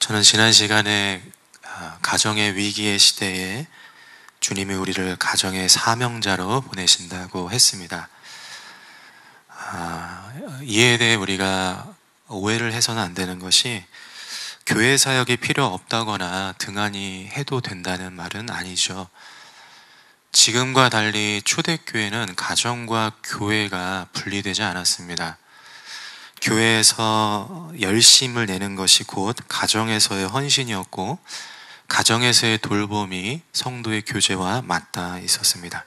저는 지난 시간에 가정의 위기의 시대에 주님이 우리를 가정의 사명자로 보내신다고 했습니다. 이에 대해 우리가 오해를 해서는 안 되는 것이 교회 사역이 필요 없다거나 등한히 해도 된다는 말은 아니죠. 지금과 달리 초대교회는 가정과 교회가 분리되지 않았습니다. 교회에서 열심을 내는 것이 곧 가정에서의 헌신이었고, 가정에서의 돌봄이 성도의 교제와 맞닿아 있었습니다.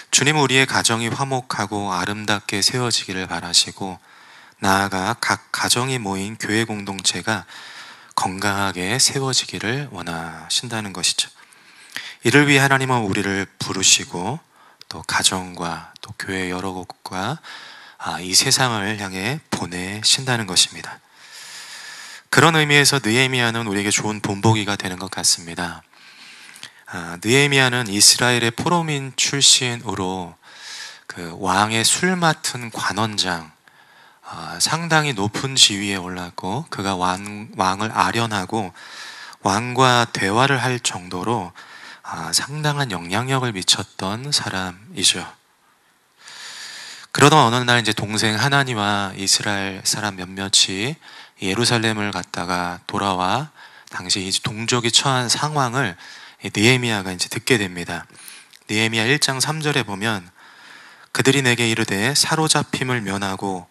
주님은 우리의 가정이 화목하고 아름답게 세워지기를 바라시고, 나아가 각 가정이 모인 교회 공동체가 건강하게 세워지기를 원하신다는 것이죠. 이를 위해 하나님은 우리를 부르시고 또 가정과 또 교회 여러 곳과 이 세상을 향해 보내신다는 것입니다. 그런 의미에서 느헤미야는 우리에게 좋은 본보기가 되는 것 같습니다. 느헤미야는 이스라엘의 포로민 출신으로 그 왕의 술 맡은 관원장, 상당히 높은 지위에 올랐고, 그가 왕을 아련하고 왕과 대화를 할 정도로 상당한 영향력을 미쳤던 사람이죠. 그러던 어느 날 이제 동생 하나니와 이스라엘 사람 몇몇이 예루살렘을 갔다가 돌아와 당시 이 동족이 처한 상황을 느헤미야가 이제 듣게 됩니다. 느헤미야 1장 3절에 보면, 그들이 내게 이르되 사로잡힘을 면하고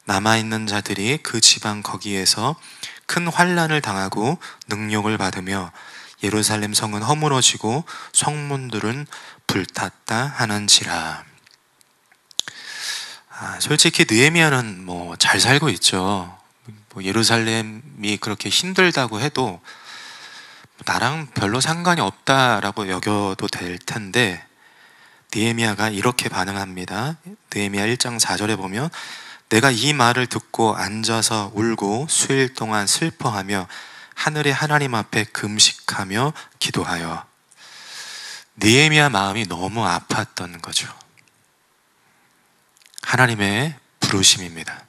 남아있는 자들이 그 지방 거기에서 큰 환난을 당하고 능욕을 받으며 예루살렘 성은 허물어지고 성문들은 불탔다 하는지라. 솔직히 느헤미야는 잘 살고 있죠. 예루살렘이 그렇게 힘들다고 해도 나랑 별로 상관이 없다라고 여겨도 될 텐데, 느헤미야가 이렇게 반응합니다. 느헤미야 1장 4절에 보면, 내가 이 말을 듣고 앉아서 울고 수일 동안 슬퍼하며 하늘의 하나님 앞에 금식하며 기도하여. 느헤미야 마음이 너무 아팠던 거죠. 하나님의 부르심입니다.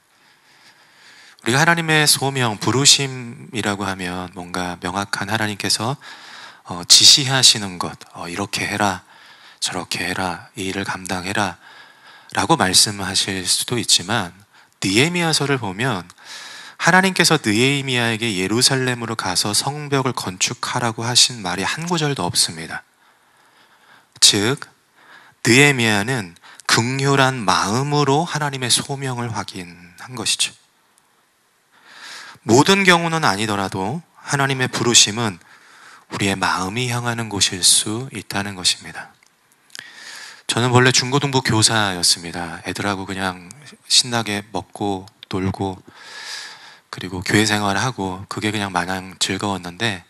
우리가 하나님의 소명, 부르심이라고 하면 뭔가 명확한 하나님께서 지시하시는 것, 이렇게 해라, 저렇게 해라, 이 일을 감당해라 라고 말씀하실 수도 있지만, 느헤미야서를 보면 하나님께서 느헤미야에게 예루살렘으로 가서 성벽을 건축하라고 하신 말이 한 구절도 없습니다. 즉, 느헤미야는 긍휼한 마음으로 하나님의 소명을 확인한 것이죠. 모든 경우는 아니더라도 하나님의 부르심은 우리의 마음이 향하는 곳일 수 있다는 것입니다. 저는 원래 중고등부 교사였습니다. 애들하고 그냥 신나게 먹고 놀고 그리고 교회 생활을 하고 그게 그냥 마냥 즐거웠는데,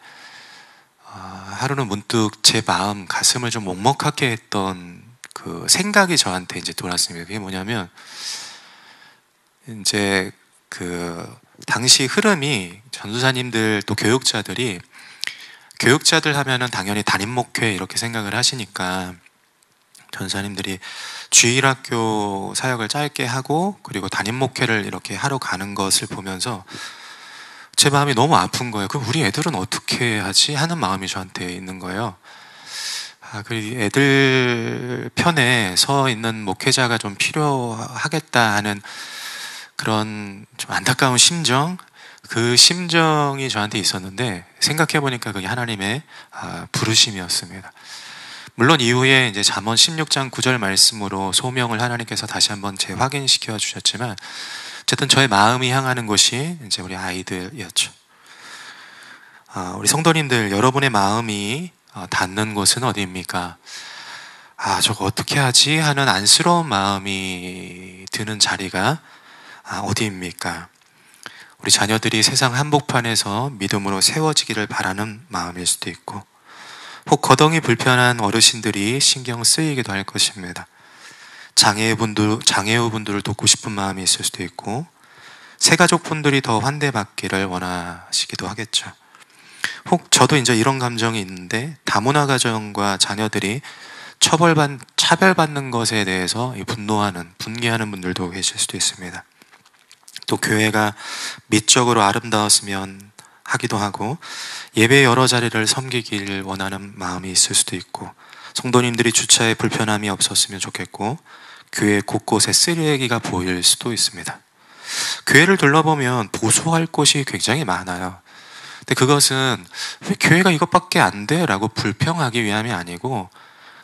하루는 문득 제 마음, 가슴을 좀 먹먹하게 했던 그 생각이 저한테 이제 돌았습니다. 그게 뭐냐면, 이제 그 당시 흐름이 전도사님들 또 교육자들 하면은 당연히 담임 목회 이렇게 생각을 하시니까, 전사님들이 주일학교 사역을 짧게 하고 그리고 담임 목회를 이렇게 하러 가는 것을 보면서 제 마음이 너무 아픈 거예요. 그럼 우리 애들은 어떻게 하지? 하는 마음이 저한테 있는 거예요. 그리고 애들 편에 서 있는 목회자가 좀 필요하겠다 하는 그런 좀 안타까운 심정, 그 심정이 저한테 있었는데, 생각해보니까 그게 하나님의 부르심이었습니다. 물론 이후에 이제 잠언 16장 9절 말씀으로 소명을 하나님께서 다시 한번 재확인시켜 주셨지만, 어쨌든 저의 마음이 향하는 곳이 이제 우리 아이들이었죠. 우리 성도님들, 여러분의 마음이 닿는 곳은 어디입니까? 저거 어떻게 하지? 하는 안쓰러운 마음이 드는 자리가 어디입니까? 우리 자녀들이 세상 한복판에서 믿음으로 세워지기를 바라는 마음일 수도 있고, 혹 거동이 불편한 어르신들이 신경 쓰이기도 할 것입니다. 장애우분들을 돕고 싶은 마음이 있을 수도 있고, 새가족분들이 더 환대받기를 원하시기도 하겠죠. 혹 저도 이제 이런 감정이 있는데, 다문화 가정과 자녀들이 차별받는 것에 대해서 분개하는 분들도 계실 수도 있습니다. 또 교회가 미적으로 아름다웠으면 하기도 하고, 예배 여러 자리를 섬기길 원하는 마음이 있을 수도 있고, 성도님들이 주차에 불편함이 없었으면 좋겠고, 교회 곳곳에 쓰레기가 보일 수도 있습니다. 교회를 둘러보면 보수할 곳이 굉장히 많아요. 근데 그것은 왜 교회가 이것밖에 안 돼? 라고 불평하기 위함이 아니고,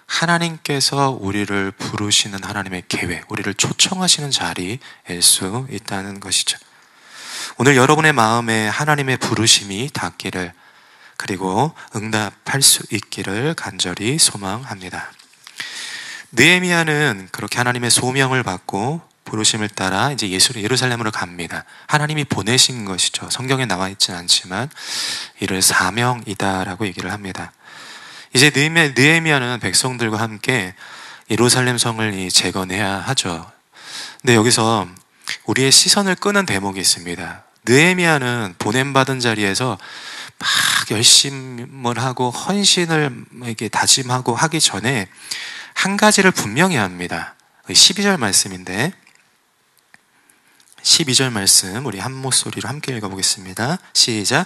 하나님께서 우리를 부르시는 하나님의 계획, 우리를 초청하시는 자리일 수 있다는 것이죠. 오늘 여러분의 마음에 하나님의 부르심이 닿기를, 그리고 응답할 수 있기를 간절히 소망합니다. 느헤미야는 그렇게 하나님의 소명을 받고 부르심을 따라 이제 예루살렘으로 갑니다. 하나님이 보내신 것이죠. 성경에 나와 있지는 않지만 이를 사명이다라고 얘기를 합니다. 이제 느헤미야는 백성들과 함께 예루살렘 성을 재건해야 하죠. 근데 여기서 우리의 시선을 끄는 대목이 있습니다. 느헤미야는 보냄받은 자리에서 막 열심을 하고 헌신을 이렇게 다짐하고 하기 전에 한 가지를 분명히 합니다. 12절 말씀인데, 12절 말씀 우리 한 목소리로 함께 읽어보겠습니다. 시작.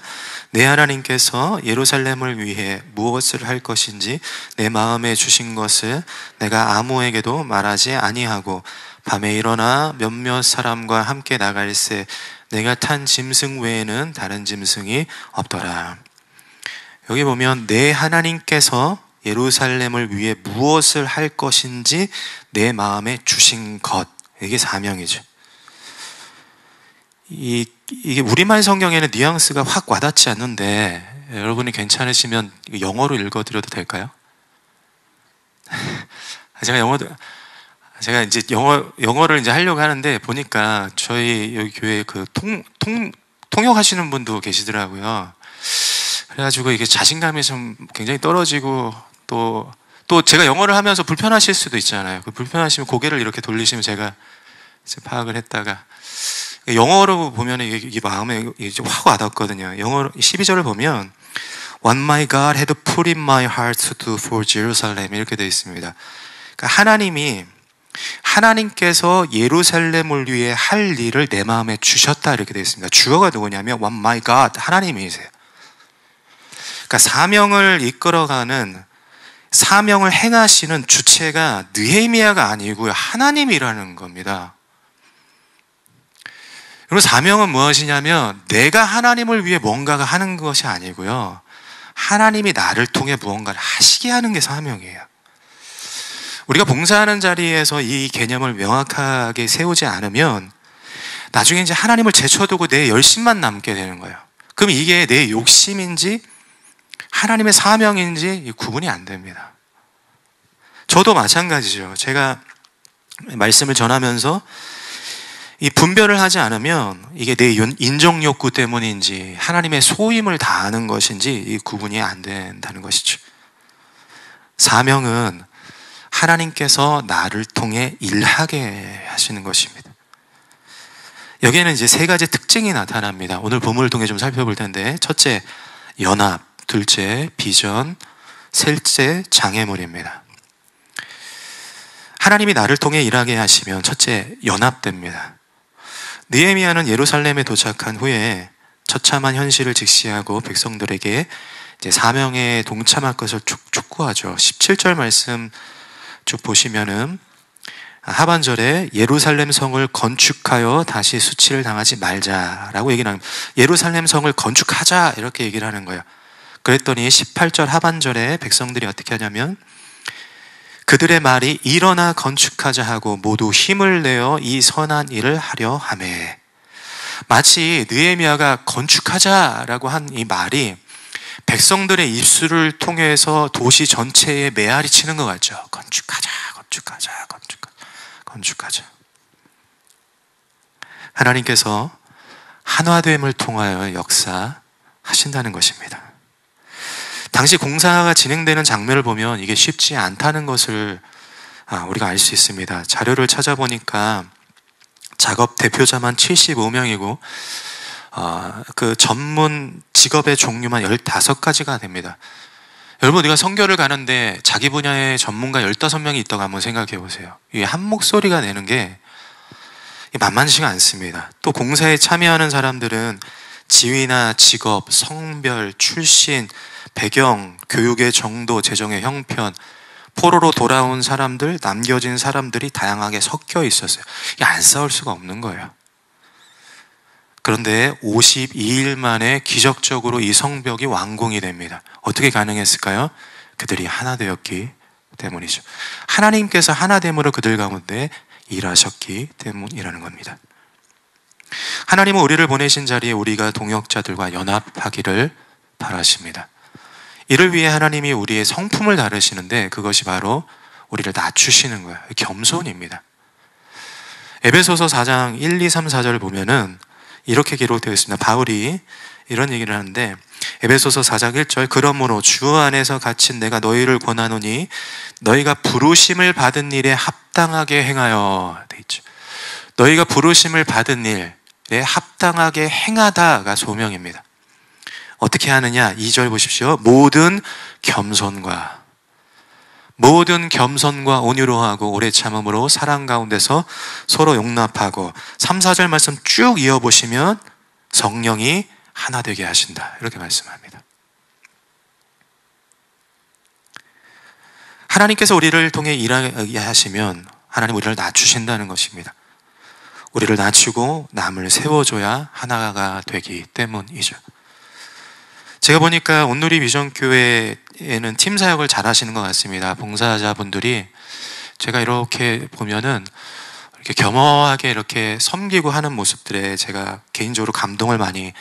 내 하나님께서 예루살렘을 위해 무엇을 할 것인지 내 마음에 주신 것을 내가 아무에게도 말하지 아니하고 밤에 일어나 몇몇 사람과 함께 나갈새 내가 탄 짐승 외에는 다른 짐승이 없더라. 여기 보면 내 하나님께서 예루살렘을 위해 무엇을 할 것인지 내 마음에 주신 것, 이게 사명이죠. 이게 우리말 성경에는 뉘앙스가 확 와닿지 않는데, 여러분이 괜찮으시면 영어로 읽어드려도 될까요? 제가 이제 영어를 이제 하려고 하는데, 보니까 저희 여기 교회에 통역하시는 분도 계시더라고요. 그래가지고 이게 자신감이 좀 굉장히 떨어지고, 또 제가 영어를 하면서 불편하실 수도 있잖아요. 그 불편하시면 고개를 이렇게 돌리시면 제가 이제 파악을 했다가, 영어로 보면 이게 마음에 이제 확 와닿거든요. 영어로 12절을 보면 What my God had put in my heart to do for Jerusalem 이렇게 되어 있습니다. 그러니까 하나님께서 예루살렘을 위해 할 일을 내 마음에 주셨다 이렇게 되어 있습니다. 주어가 누구냐면 What my God, 하나님이세요. 그러니까 사명을 이끌어가는, 사명을 행하시는 주체가 느헤미야가 아니고요, 하나님이라는 겁니다. 그리고 사명은 무엇이냐면 내가 하나님을 위해 뭔가가 하는 것이 아니고요, 하나님이 나를 통해 무언가를 하시게 하는 게 사명이에요. 우리가 봉사하는 자리에서 이 개념을 명확하게 세우지 않으면 나중에 이제 하나님을 제쳐두고 내 열심만 남게 되는 거예요. 그럼 이게 내 욕심인지 하나님의 사명인지 구분이 안 됩니다. 저도 마찬가지죠. 제가 말씀을 전하면서 이 분별을 하지 않으면 이게 내 인정 욕구 때문인지 하나님의 소임을 다하는 것인지 이 구분이 안 된다는 것이죠. 사명은 하나님께서 나를 통해 일하게 하시는 것입니다. 여기에는 이제 세 가지 특징이 나타납니다. 오늘 본문을 통해 좀 살펴볼 텐데, 첫째, 연합, 둘째, 비전, 셋째, 장애물입니다. 하나님이 나를 통해 일하게 하시면 첫째, 연합됩니다. 느헤미야는 예루살렘에 도착한 후에 처참한 현실을 직시하고 백성들에게 이제 사명에 동참할 것을 촉구하죠. 17절 말씀 쭉 보시면은 하반절에 예루살렘 성을 건축하여 다시 수치를 당하지 말자라고 얘기를 합니다. 예루살렘 성을 건축하자 이렇게 얘기를 하는 거예요. 그랬더니 18절 하반절에 백성들이 어떻게 하냐면 그들의 말이 일어나 건축하자 하고 모두 힘을 내어 이 선한 일을 하려 하매, 마치 느헤미야가 건축하자라고 한 이 말이 백성들의 입술을 통해서 도시 전체에 메아리 치는 것 같죠. 건축하자, 건축하자, 건축하자. 하나님께서 한화됨을 통하여 역사하신다는 것입니다. 당시 공사가 진행되는 장면을 보면 이게 쉽지 않다는 것을 우리가 알 수 있습니다. 자료를 찾아보니까 작업 대표자만 75명이고 그 전문 직업의 종류만 15가지가 됩니다. 여러분, 우리가 선교를 가는데 자기 분야의 전문가 15명이 있다고 한번 생각해 보세요. 이게 한 목소리가 내는 게 만만치가 않습니다. 또 공사에 참여하는 사람들은 지위나 직업, 성별, 출신, 배경, 교육의 정도, 재정의 형편, 포로로 돌아온 사람들, 남겨진 사람들이 다양하게 섞여 있었어요. 이게 안 싸울 수가 없는 거예요. 그런데 52일 만에 기적적으로 이 성벽이 완공이 됩니다. 어떻게 가능했을까요? 그들이 하나 되었기 때문이죠. 하나님께서 하나됨으로 그들 가운데 일하셨기 때문이라는 겁니다. 하나님은 우리를 보내신 자리에 우리가 동역자들과 연합하기를 바라십니다. 이를 위해 하나님이 우리의 성품을 다루시는데 그것이 바로 우리를 낮추시는 거예요. 겸손입니다. 에베소서 4장 1, 2, 3, 4절을 보면은 이렇게 기록되어 있습니다. 바울이 이런 얘기를 하는데 에베소서 4장 1절 그러므로 주 안에서 갇힌 내가 너희를 권하노니 너희가 부르심을 받은 일에 합당하게 행하여 돼 있죠. 너희가 부르심을 받은 일에 합당하게 행하다가 소명입니다. 어떻게 하느냐? 2절 보십시오. 모든 겸손과 온유로 하고 오래 참음으로 사랑 가운데서 서로 용납하고 3, 4절 말씀 쭉 이어보시면 성령이 하나 되게 하신다 이렇게 말씀합니다. 하나님께서 우리를 통해 일하게 하시면 하나님 우리를 낮추신다는 것입니다. 우리를 낮추고 남을 세워줘야 하나가 되기 때문이죠. 제가 보니까 온누리 비전교회에는 팀 사역을 잘 하시는 것 같습니다. 봉사자분들이 제가 이렇게 보면은 이렇게 겸허하게 이렇게 섬기고 하는 모습들에 제가 개인적으로 감동을 많이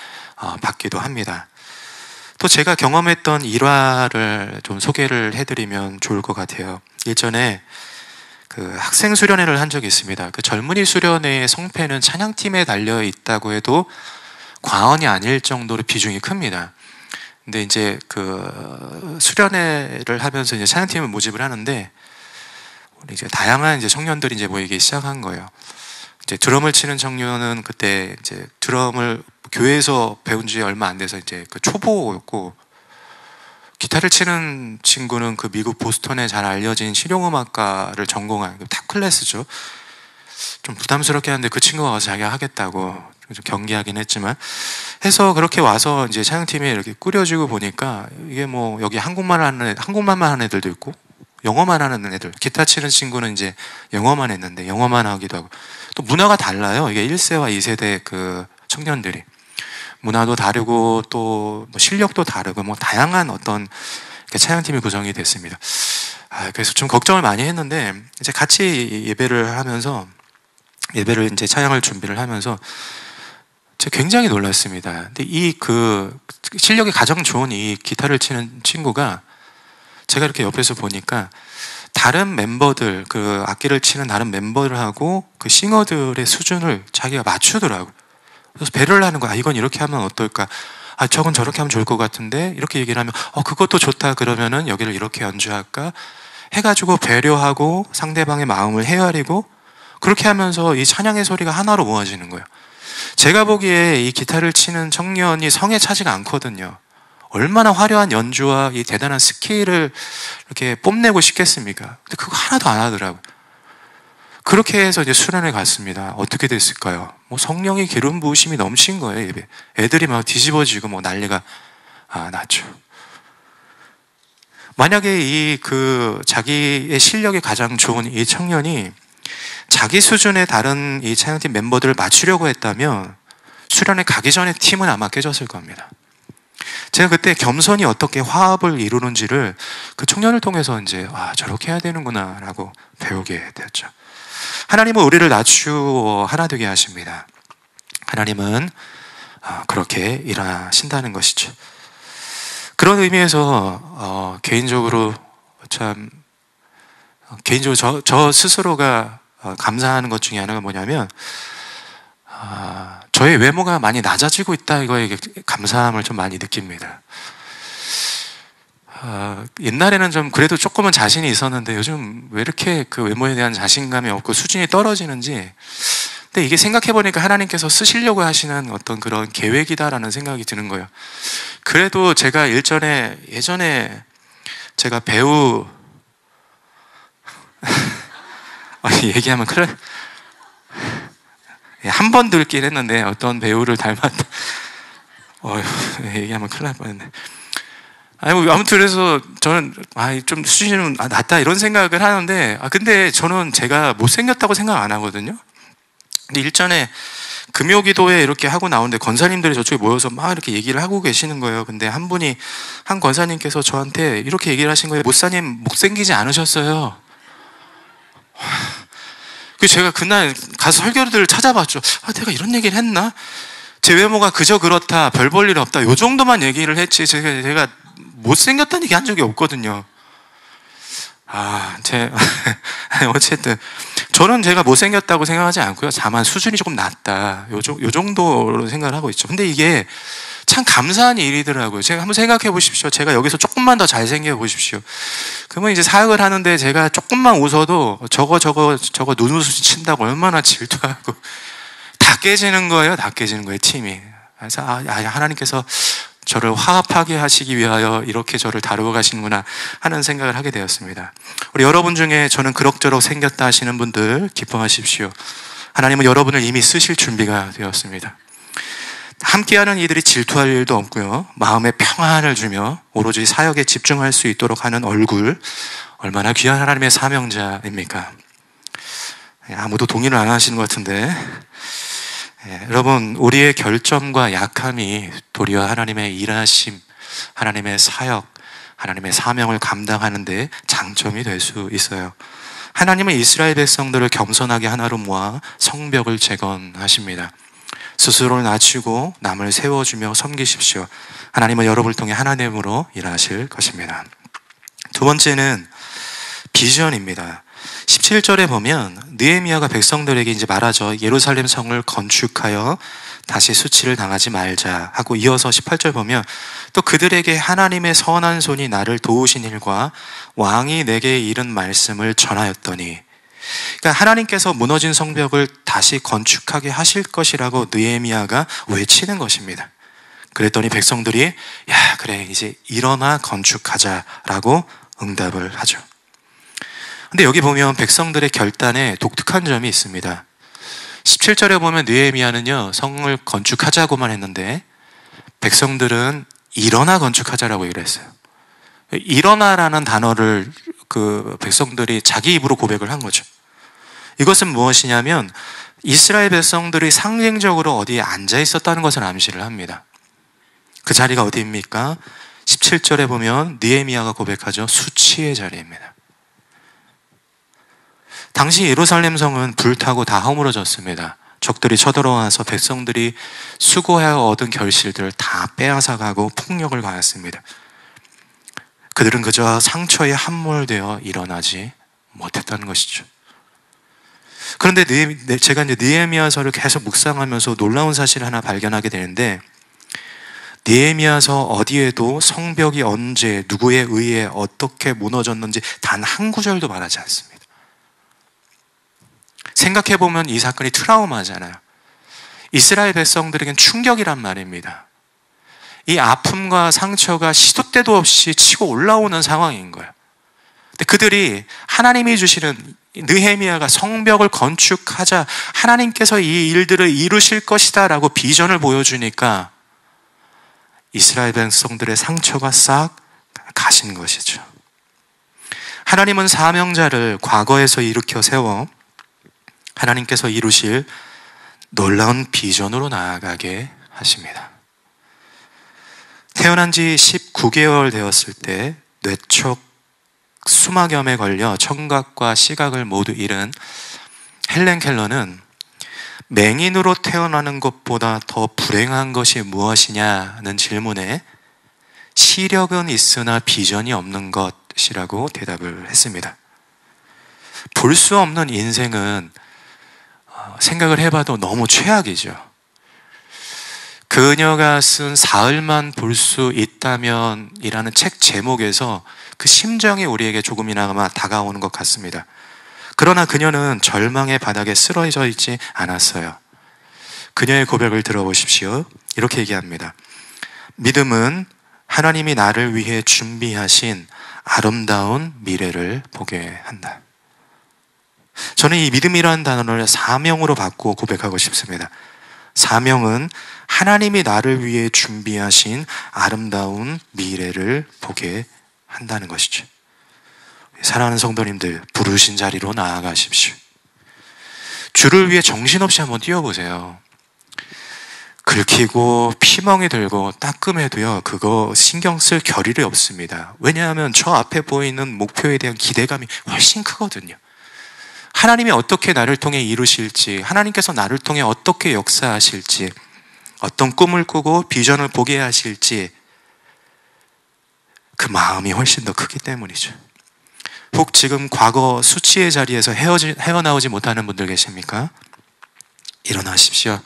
받기도 합니다. 또 제가 경험했던 일화를 좀 소개를 해드리면 좋을 것 같아요. 일전에 그 학생 수련회를 한 적이 있습니다. 그 젊은이 수련회의 성패는 찬양팀에 달려 있다고 해도 과언이 아닐 정도로 비중이 큽니다. 근데 이제 그 수련회를 하면서 이제 찬양팀을 모집을 하는데 우리 이제 다양한 이제 청년들이 이제 모이기 시작한 거예요. 이제 드럼을 치는 청년은 그때 이제 드럼을 교회에서 배운 지 얼마 안 돼서 이제 그 초보였고, 기타를 치는 친구는 그 미국 보스턴에 잘 알려진 실용음악과를 전공한 탑 클래스죠. 좀 부담스럽게 하는데 그 친구가 와서 자기가 하겠다고 좀 경계하긴 했지만 해서 그렇게 와서 이제 찬양팀에 이렇게 꾸려지고 보니까 이게 뭐 여기 한국말만 하는 애들도 있고 영어만 하는 애들, 기타 치는 친구는 이제 영어만 했는데 영어만 하기도 하고, 또 문화가 달라요. 이게 1세와 2세대 그 청년들이 문화도 다르고 또 뭐 실력도 다르고 뭐 다양한 어떤 찬양팀이 구성이 됐습니다. 그래서 좀 걱정을 많이 했는데 이제 같이 예배를 하면서 예배를 이제 찬양을 준비를 하면서 제가 굉장히 놀랐습니다. 근데 이 그 실력이 가장 좋은 이 기타를 치는 친구가 제가 이렇게 옆에서 보니까 다른 멤버들, 그 악기를 치는 다른 멤버들하고 그 싱어들의 수준을 자기가 맞추더라고요. 그래서 배려를 하는 거야. 이건 이렇게 하면 어떨까? 저건 저렇게 하면 좋을 것 같은데? 이렇게 얘기를 하면, 그것도 좋다. 그러면은 여기를 이렇게 연주할까? 해가지고 배려하고 상대방의 마음을 헤아리고 그렇게 하면서 이 찬양의 소리가 하나로 모아지는 거예요. 제가 보기에 이 기타를 치는 청년이 성에 차지가 않거든요. 얼마나 화려한 연주와 이 대단한 스킬을 이렇게 뽐내고 싶겠습니까? 근데 그거 하나도 안 하더라고요. 그렇게 해서 이제 수련회 갔습니다. 어떻게 됐을까요? 뭐 성령의 기름 부으심이 넘친 거예요, 예배. 애들이 막 뒤집어지고 뭐 난리가 났죠. 만약에 이 자기의 실력이 가장 좋은 이 청년이 자기 수준의 다른 이 찬양팀 멤버들을 맞추려고 했다면 수련회 가기 전에 팀은 아마 깨졌을 겁니다. 제가 그때 겸손이 어떻게 화합을 이루는지를 그 청년을 통해서 이제 저렇게 해야 되는구나 라고 배우게 되었죠. 하나님은 우리를 낮추어 하나 되게 하십니다. 하나님은 그렇게 일하신다는 것이죠. 그런 의미에서 개인적으로 저 스스로가 감사하는 것 중에 하나가 뭐냐면 저의 외모가 많이 낮아지고 있다, 이거에 감사함을 좀 많이 느낍니다. 옛날에는 좀 그래도 조금은 자신이 있었는데 요즘 왜 이렇게 그 외모에 대한 자신감이 없고 수준이 떨어지는지. 근데 이게 생각해보니까 하나님께서 쓰시려고 하시는 어떤 그런 계획이다라는 생각이 드는 거예요. 그래도 제가 예전에 제가 배우 얘기하면 그래 한 번 들긴 했는데 어떤 배우를 닮았다. 얘기하면 큰일 날 뻔했네. 아무튼 그래서 저는 좀 수준이 낮다 이런 생각을 하는데, 근데 저는 제가 못생겼다고 생각 안 하거든요. 근데 일전에 금요기도회 이렇게 하고 나오는데 권사님들이 저쪽에 모여서 막 이렇게 얘기를 하고 계시는 거예요. 근데 한 권사님께서 저한테 이렇게 얘기를 하신 거예요. 목사님 못생기지 않으셨어요. 그 제가 그날 가서 설교들을 찾아봤죠. 내가 이런 얘기를 했나? 제 외모가 그저 그렇다, 별 볼 일 없다, 요 정도만 얘기를 했지 제가 못생겼다는 얘기 한 적이 없거든요. 어쨌든 저는 제가 못생겼다고 생각하지 않고요. 다만 수준이 조금 낮다, 요 정도로 생각을 하고 있죠. 근데 이게 참 감사한 일이더라고요. 제가 한번 생각해 보십시오. 제가 여기서 조금만 더 잘생겨 보십시오. 그러면 이제 사역을 하는데 제가 조금만 웃어도 저거 눈웃음 친다고 얼마나 질투하고 다 깨지는 거예요. 다 깨지는 거예요, 팀이. 그래서 하나님께서 저를 화합하게 하시기 위하여 이렇게 저를 다루어 가시는구나 하는 생각을 하게 되었습니다. 우리 여러분 중에 저는 그럭저럭 생겼다 하시는 분들 기뻐하십시오. 하나님은 여러분을 이미 쓰실 준비가 되었습니다. 함께하는 이들이 질투할 일도 없고요, 마음에 평안을 주며 오로지 사역에 집중할 수 있도록 하는 얼굴, 얼마나 귀한 하나님의 사명자입니까? 아무도 동의를 안 하시는 것 같은데, 여러분, 우리의 결점과 약함이 도리어 하나님의 일하심, 하나님의 사역, 하나님의 사명을 감당하는 데 장점이 될 수 있어요. 하나님은 이스라엘 백성들을 겸손하게 하나로 모아 성벽을 재건하십니다. 스스로를 낮추고 남을 세워주며 섬기십시오. 하나님은 여러분을 통해 하나님으로 일하실 것입니다. 두 번째는 비전입니다. 17절에 보면 느헤미야가 백성들에게 이제 말하죠. 예루살렘 성을 건축하여 다시 수치를 당하지 말자 하고, 이어서 18절 보면 또 그들에게 하나님의 선한 손이 나를 도우신 일과 왕이 내게 이른 말씀을 전하였더니, 그러니까 하나님께서 무너진 성벽을 다시 건축하게 하실 것이라고 느헤미야가 외치는 것입니다. 그랬더니 백성들이 그래, 이제 일어나 건축하자라고 응답을 하죠. 근데 여기 보면 백성들의 결단에 독특한 점이 있습니다. 17절에 보면 느헤미야는요, 성을 건축하자고만 했는데 백성들은 일어나 건축하자라고 얘기를 했어요. 일어나라는 단어를 그 백성들이 자기 입으로 고백을 한 거죠. 이것은 무엇이냐면 이스라엘 백성들이 상징적으로 어디에 앉아 있었다는 것을 암시를 합니다. 그 자리가 어디입니까? 17절에 보면 느헤미야가 고백하죠. 수치의 자리입니다. 당시 예루살렘 성은 불타고 다 허물어졌습니다. 적들이 쳐들어와서 백성들이 수고하여 얻은 결실들을 다 빼앗아가고 폭력을 가했습니다. 그들은 그저 상처에 함몰되어 일어나지 못했다는 것이죠. 그런데 제가 이제 느헤미야서를 계속 묵상하면서 놀라운 사실을 하나 발견하게 되는데, 느헤미야서 어디에도 성벽이 언제 누구에 의해 어떻게 무너졌는지 단 한 구절도 말하지 않습니다. 생각해보면 이 사건이 트라우마잖아요. 이스라엘 백성들에겐 충격이란 말입니다. 이 아픔과 상처가 시도 때도 없이 치고 올라오는 상황인 거예요. 근데 그들이 하나님이 주시는, 느헤미야가 성벽을 건축하자, 하나님께서 이 일들을 이루실 것이다 라고 비전을 보여주니까 이스라엘 백성들의 상처가 싹 가신 것이죠. 하나님은 사명자를 과거에서 일으켜 세워 하나님께서 이루실 놀라운 비전으로 나아가게 하십니다. 태어난 지 19개월 되었을 때 뇌촉 수막염에 걸려 청각과 시각을 모두 잃은 헬렌 켈러는 맹인으로 태어나는 것보다 더 불행한 것이 무엇이냐는 질문에 시력은 있으나 비전이 없는 것이라고 대답을 했습니다. 볼 수 없는 인생은 생각을 해봐도 너무 최악이죠. 그녀가 쓴 사흘만 볼 수 있다면 이라는 책 제목에서 그 심정이 우리에게 조금이나마 다가오는 것 같습니다. 그러나 그녀는 절망의 바닥에 쓰러져 있지 않았어요. 그녀의 고백을 들어보십시오. 이렇게 얘기합니다. 믿음은 하나님이 나를 위해 준비하신 아름다운 미래를 보게 한다. 저는 이 믿음이라는 단어를 사명으로 바꾸어 고백하고 싶습니다. 사명은 하나님이 나를 위해 준비하신 아름다운 미래를 보게 한다는 것이죠. 사랑하는 성도님들, 부르신 자리로 나아가십시오. 주를 위해 정신없이 한번 뛰어보세요. 긁히고 피멍이 들고 따끔해도요, 그거 신경 쓸 겨를이 없습니다. 왜냐하면 저 앞에 보이는 목표에 대한 기대감이 훨씬 크거든요. 하나님이 어떻게 나를 통해 이루실지, 하나님께서 나를 통해 어떻게 역사하실지, 어떤 꿈을 꾸고 비전을 보게 하실지, 그 마음이 훨씬 더 크기 때문이죠. 혹 지금 과거 수치의 자리에서 헤어나오지 못하는 분들 계십니까? 일어나십시오.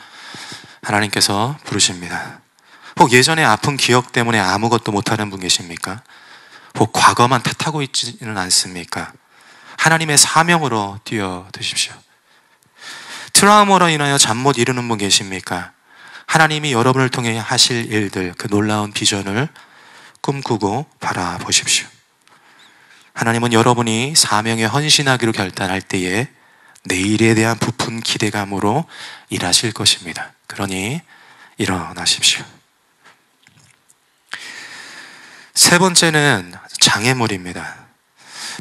하나님께서 부르십니다. 혹 예전에 아픈 기억 때문에 아무것도 못하는 분 계십니까? 혹 과거만 탓하고 있지는 않습니까? 하나님의 사명으로 뛰어드십시오. 트라우마로 인하여 잠 못 이루는 분 계십니까? 하나님이 여러분을 통해 하실 일들, 그 놀라운 비전을 꿈꾸고 바라보십시오. 하나님은 여러분이 사명에 헌신하기로 결단할 때에 내일에 대한 부푼 기대감으로 일하실 것입니다. 그러니 일어나십시오. 세 번째는 장애물입니다.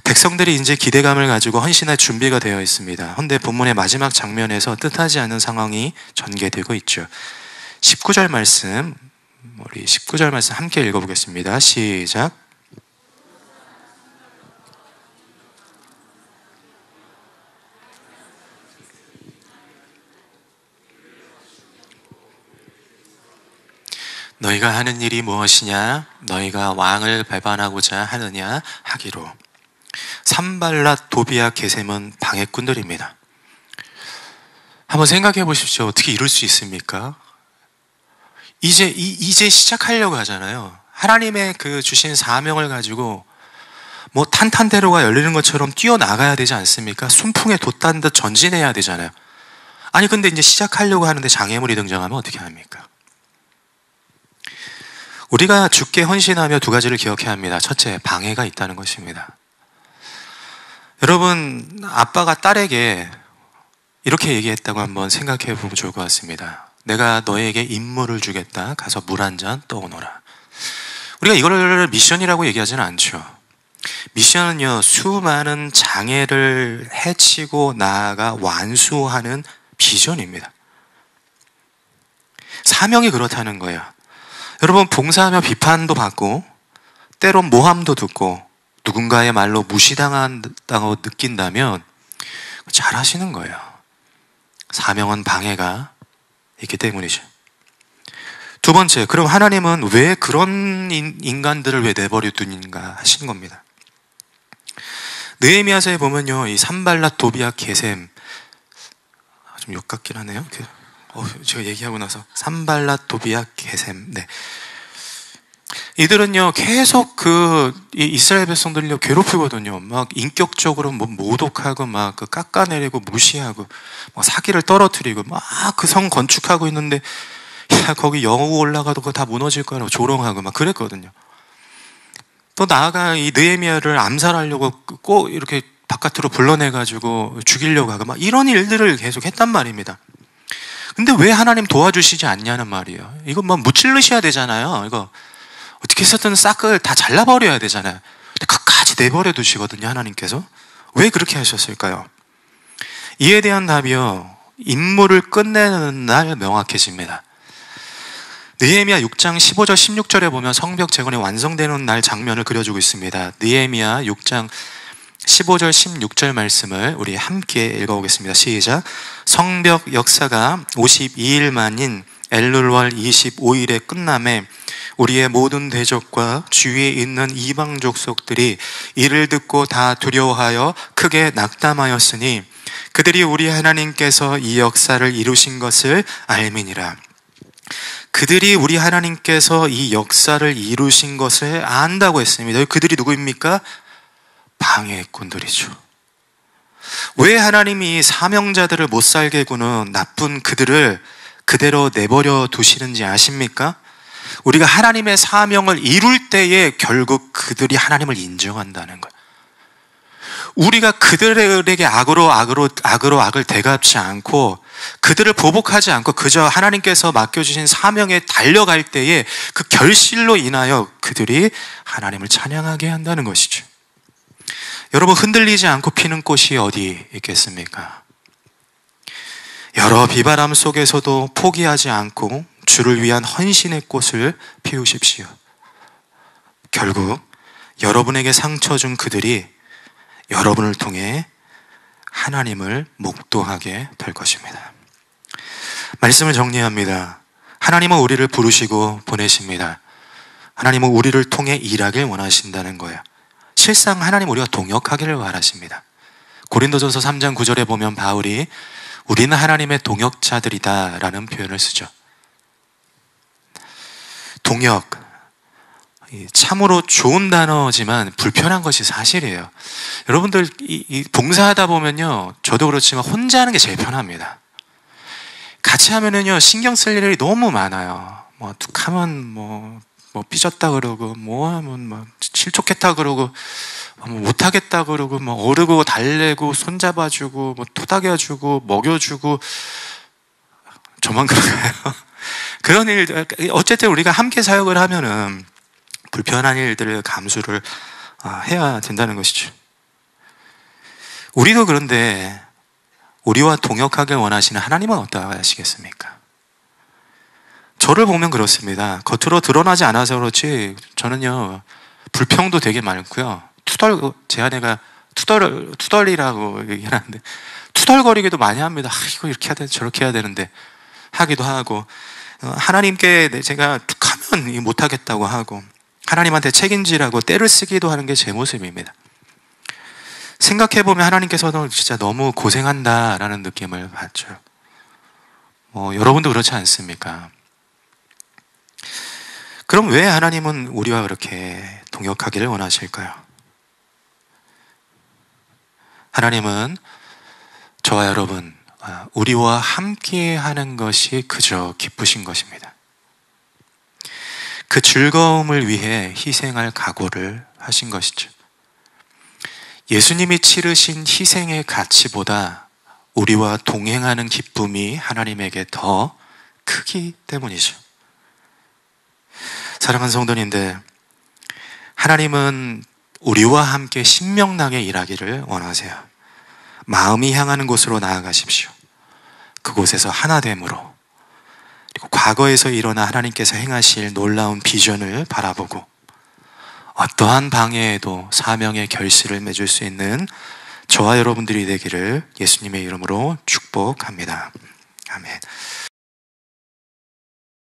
백성들이 이제 기대감을 가지고 헌신할 준비가 되어 있습니다. 그런데 본문의 마지막 장면에서 뜻하지 않은 상황이 전개되고 있죠. 19절 말씀, 우리 19절 말씀 함께 읽어보겠습니다. 시작. 너희가 하는 일이 무엇이냐? 너희가 왕을 배반하고자 하느냐? 하기로. 산발랏, 도비아, 게셈은 방해꾼들입니다. 한번 생각해 보십시오. 어떻게 이럴 수 있습니까? 이제 시작하려고 하잖아요. 하나님의 그 주신 사명을 가지고 뭐 탄탄대로가 열리는 것처럼 뛰어나가야 되지 않습니까? 순풍에 돛단 듯 전진해야 되잖아요. 아니 근데 이제 시작하려고 하는데 장애물이 등장하면 어떻게 합니까? 우리가 주께 헌신하며 두 가지를 기억해야 합니다. 첫째, 방해가 있다는 것입니다. 여러분, 아빠가 딸에게 이렇게 얘기했다고 한번 생각해 보면 좋을 것 같습니다. 내가 너에게 임무를 주겠다. 가서 물 한 잔 떠오너라. 우리가 이걸 미션이라고 얘기하지는 않죠. 미션은요, 수많은 장애를 해치고 나아가 완수하는 비전입니다. 사명이 그렇다는 거예요. 여러분, 봉사하며 비판도 받고 때론 모함도 듣고 누군가의 말로 무시당한다고 느낀다면 잘하시는 거예요. 사명은 방해가 있기 때문이죠. 두 번째, 그럼 하나님은 왜 그런 인간들을 왜 내버려 두는가 하신 겁니다. 느헤미야서에 보면요, 이 산발랏, 도비아, 게셈, 좀 욕 같긴 하네요. 제가 얘기하고 나서 산발랏, 도비아, 게셈. 네. 이들은요 계속 이 이스라엘 백성들을 괴롭히거든요. 막 인격적으로 뭐 모독하고 막 그 깎아내리고 무시하고 막 사기를 떨어뜨리고 막 그 성 건축하고 있는데 야 거기 여우 올라가도 그거 다 무너질 거라고 조롱하고 막 그랬거든요. 또 나아가 이 느헤미야를 암살하려고 꼭 이렇게 바깥으로 불러내가지고 죽이려고 하고 막 이런 일들을 계속 했단 말입니다. 근데 왜 하나님 도와주시지 않냐는 말이에요. 이거 뭐 무찔르셔야 되잖아요. 이거 어떻게 해서든 싹을 다 잘라버려야 되잖아요. 근데 끝까지 내버려 두시거든요, 하나님께서. 왜 그렇게 하셨을까요? 이에 대한 답이요, 임무를 끝내는 날 명확해집니다. 느헤미야 6장 15절 16절에 보면 성벽 재건이 완성되는 날 장면을 그려주고 있습니다. 느헤미야 6장 15절 16절 말씀을 우리 함께 읽어보겠습니다. 시작. 성벽 역사가 52일 만인 엘룰월 25일에 끝남에 우리의 모든 대적과 주위에 있는 이방 족속들이 이를 듣고 다 두려워하여 크게 낙담하였으니 그들이 우리 하나님께서 이 역사를 이루신 것을 알미니라. 그들이 우리 하나님께서 이 역사를 이루신 것을 안다고 했습니다. 그들이 누구입니까? 방해꾼들이죠. 왜 하나님이 사명자들을 못 살게 구는 나쁜 그들을 그대로 내버려 두시는지 아십니까? 우리가 하나님의 사명을 이룰 때에 결국 그들이 하나님을 인정한다는 거예요. 우리가 그들에게 악으로 악을 대갚지 않고 그들을 보복하지 않고 그저 하나님께서 맡겨주신 사명에 달려갈 때에 그 결실로 인하여 그들이 하나님을 찬양하게 한다는 것이죠. 여러분, 흔들리지 않고 피는 꽃이 어디 있겠습니까? 여러 비바람 속에서도 포기하지 않고 주를 위한 헌신의 꽃을 피우십시오. 결국 여러분에게 상처 준 그들이 여러분을 통해 하나님을 목도하게 될 것입니다. 말씀을 정리합니다. 하나님은 우리를 부르시고 보내십니다. 하나님은 우리를 통해 일하길 원하신다는 거예요. 실상 하나님 우리가 동역하기를 원하십니다. 고린도전서 3장 9절에 보면 바울이 우리는 하나님의 동역자들이다 라는 표현을 쓰죠. 동역, 참으로 좋은 단어지만 불편한 것이 사실이에요. 여러분들 봉사하다 보면요, 저도 그렇지만 혼자 하는 게 제일 편합니다. 같이 하면은요 신경 쓸 일이 너무 많아요. 뭐 툭하면 뭐 삐졌다 그러고 뭐 하면 뭐 실족했다 그러고 뭐 못하겠다 그러고 뭐 어르고 달래고 손잡아주고 뭐 토닥여주고 먹여주고. 저만 그런가요? 그런 일들, 어쨌든 우리가 함께 사역을 하면은 불편한 일들을 감수를 해야 된다는 것이죠. 우리도 그런데 우리와 동역하길 원하시는 하나님은 어떠하시겠습니까? 저를 보면 그렇습니다. 겉으로 드러나지 않아서 그렇지 저는요 불평도 되게 많고요. 제 아내가 투덜이라고 얘기하는데 투덜거리기도 많이 합니다. 이거 이렇게 해야 되는데 저렇게 해야 되는데 하기도 하고, 하나님께 제가 툭하면 못하겠다고 하고 하나님한테 책임지라고 때를 쓰기도 하는 게 제 모습입니다. 생각해보면 하나님께서는 진짜 너무 고생한다라는 느낌을 받죠. 여러분도 그렇지 않습니까? 그럼 왜 하나님은 우리와 그렇게 동역하기를 원하실까요? 하나님은 저와 여러분, 우리와 함께 하는 것이 그저 기쁘신 것입니다. 그 즐거움을 위해 희생할 각오를 하신 것이죠. 예수님이 치르신 희생의 가치보다 우리와 동행하는 기쁨이 하나님에게 더 크기 때문이죠. 사랑하는 성도님들, 하나님은 우리와 함께 신명나게 일하기를 원하세요. 마음이 향하는 곳으로 나아가십시오. 그곳에서 하나됨으로, 그리고 과거에서 일어나 하나님께서 행하실 놀라운 비전을 바라보고 어떠한 방해에도 사명의 결실을 맺을 수 있는 저와 여러분들이 되기를 예수님의 이름으로 축복합니다. 아멘.